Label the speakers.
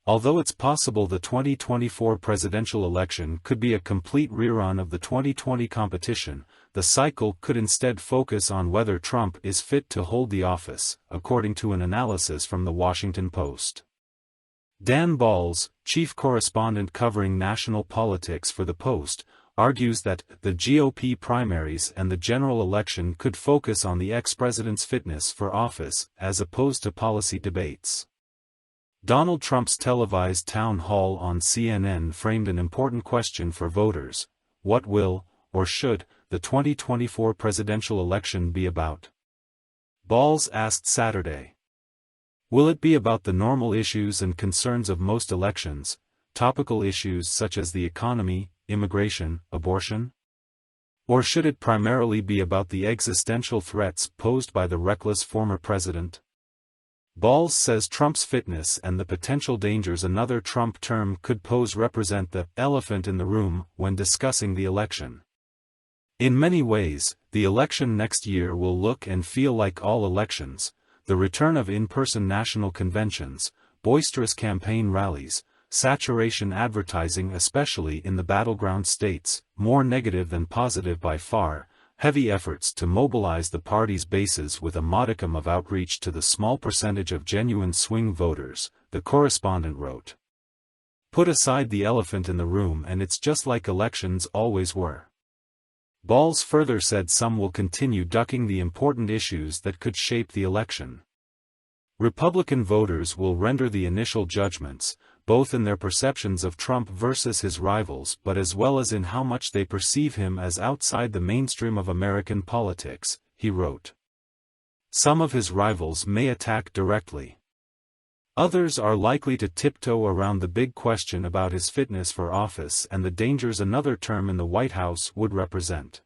Speaker 1: Although it's possible the 2024 presidential election could be a complete rerun of the 2020 competition, the cycle could instead focus on whether Trump is fit to hold the office, according to an analysis from The Washington Post. Dan Balz, chief correspondent covering national politics for The Post, argues that the GOP primaries and the general election could focus on the ex-president's fitness for office as opposed to policy debates. Donald Trump's televised town hall on CNN framed an important question for voters: what will, or should, the 2024 presidential election be about? Balz asked Saturday. Will it be about the normal issues and concerns of most elections, topical issues such as the economy, immigration, abortion? Or should it primarily be about the existential threats posed by the reckless former president? Balz says Trump's fitness and the potential dangers another Trump term could pose represent the elephant in the room when discussing the election. In many ways, the election next year will look and feel like all elections: the return of in-person national conventions, boisterous campaign rallies, saturation advertising especially in the battleground states, more negative than positive by far, heavy efforts to mobilize the party's bases with a modicum of outreach to the small percentage of genuine swing voters, the correspondent wrote. Put aside the elephant in the room and it's just like elections always were. Balz further said some will continue ducking the important issues that could shape the election. Republican voters will render the initial judgments, both in their perceptions of Trump versus his rivals but as well as in how much they perceive him as outside the mainstream of American politics, he wrote. Some of his rivals may attack directly. Others are likely to tiptoe around the big question about his fitness for office and the dangers another term in the White House would represent.